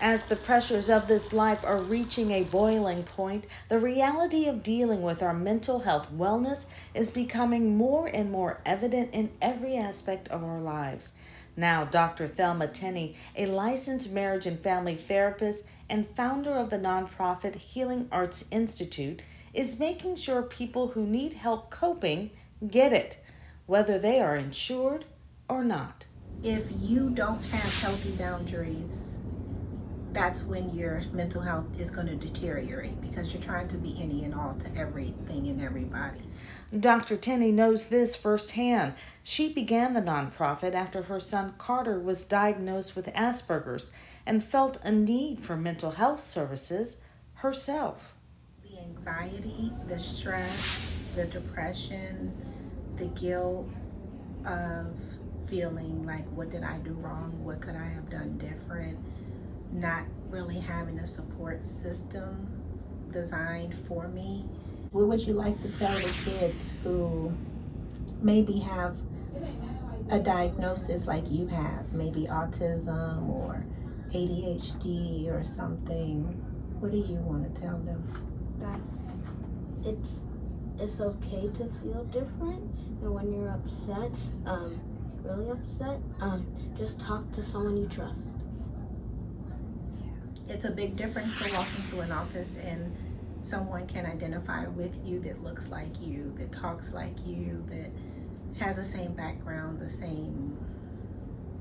As the pressures of this life are reaching a boiling point, the reality of dealing with our mental health wellness is becoming more and more evident in every aspect of our lives. Now, Dr. Thelma Tenney, a licensed marriage and family therapist and founder of the nonprofit Healing Arts Institute, is making sure people who need help coping get it, whether they are insured or not. If you don't have healthy boundaries, that's when your mental health is going to deteriorate because you're trying to be any and all to everything and everybody. Dr. Tenney knows this firsthand. She began the nonprofit after her son Carter was diagnosed with Asperger's and felt a need for mental health services herself. The anxiety, the stress, the depression, the guilt of feeling like, what did I do wrong? What could I have done different? Not really having a support system designed for me. What would you like to tell the kids who maybe have a diagnosis like you have, maybe autism or ADHD or something? What do you want to tell them? That it's okay to feel different, and when you're upset, really upset, just talk to someone you trust. It's a big difference to walk into an office and someone can identify with you that looks like you, that talks like you, that has the same background, the same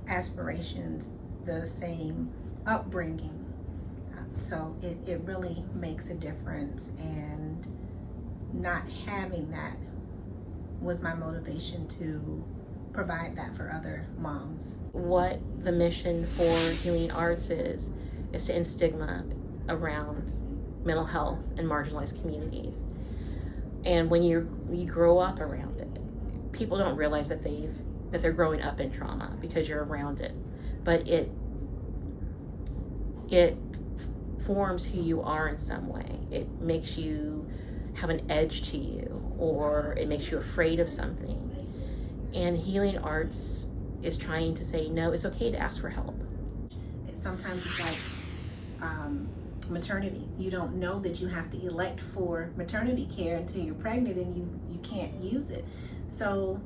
aspirations, the same upbringing. So it really makes a difference, and not having that was my motivation to provide that for other moms. What the mission for Healing Arts is to end stigma around mental health in marginalized communities. And when you grow up around it, people don't realize that they're growing up in trauma because you're around it. But it forms who you are in some way. It makes you have an edge to you, or it makes you afraid of something. And Healing Arts is trying to say, no, it's okay to ask for help. Sometimes it's like maternity. You don't know that you have to elect for maternity care until you're pregnant, and you can't use it. So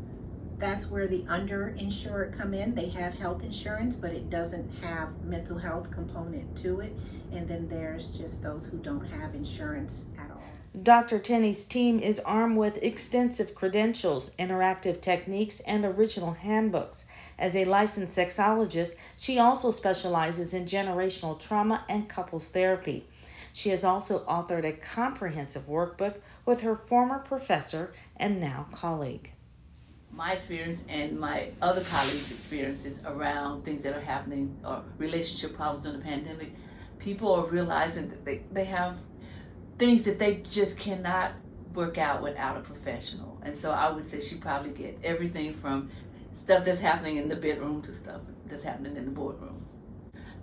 that's where the underinsured come in. They have health insurance, but it doesn't have mental health component to it. And then there's just those who don't have insurance at all. Dr. Tenney's team is armed with extensive credentials, interactive techniques, and original handbooks. As a licensed sexologist, she also specializes in generational trauma and couples therapy. She has also authored a comprehensive workbook with her former professor and now colleague. My experience and my other colleagues' experiences around things that are happening or relationship problems during the pandemic, people are realizing that they have things that they just cannot work out without a professional. And so I would say she probably get everything from stuff that's happening in the bedroom to stuff that's happening in the boardroom.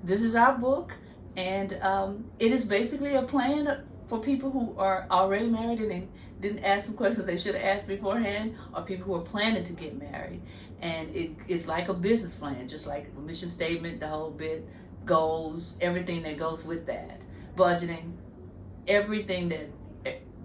This is our book, and it is basically a plan for people who are already married and didn't ask some questions they should have asked beforehand, or people who are planning to get married. And it's like a business plan, just like a mission statement, the whole bit, goals, everything that goes with that, budgeting, everything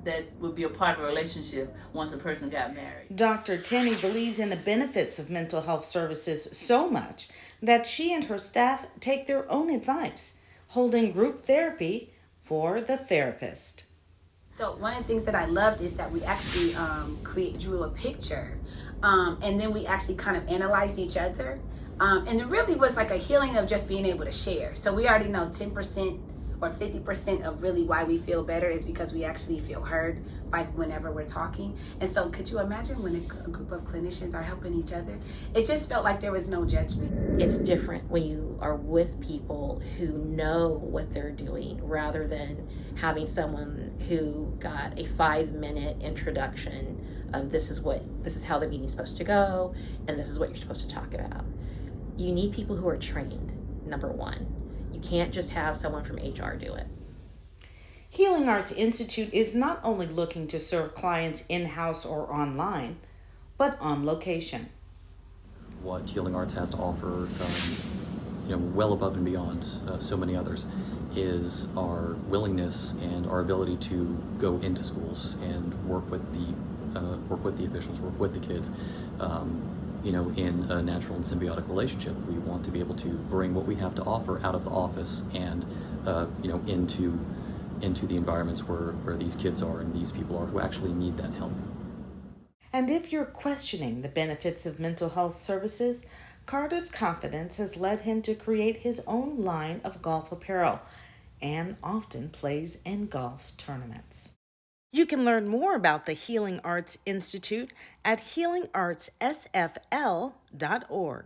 that would be a part of a relationship once a person got married. Dr. Tenney believes in the benefits of mental health services so much that she and her staff take their own advice, holding group therapy for the therapist. So one of the things that I loved is that we actually drew a picture, and then we actually kind of analyzed each other. And it really was like a healing of just being able to share. So we already know 10% or 50% of really why we feel better is because we actually feel heard by whenever we're talking. And so could you imagine when a group of clinicians are helping each other? It just felt like there was no judgment. It's different when you are with people who know what they're doing rather than having someone who got a 5-minute introduction of this is how the meeting's supposed to go and this is what you're supposed to talk about. You need people who are trained, number one. You can't just have someone from HR do it. Healing Arts Institute is not only looking to serve clients in-house or online, but on location. What Healing Arts has to offer well above and beyond so many others, is our willingness and our ability to go into schools and work with the officials, work with the kids, in a natural and symbiotic relationship. We want to be able to bring what we have to offer out of the office and into the environments where these kids are and these people are who actually need that help. And if you're questioning the benefits of mental health services, Carter's confidence has led him to create his own line of golf apparel and often plays in golf tournaments. You can learn more about the Healing Arts Institute at healingartssfl.org.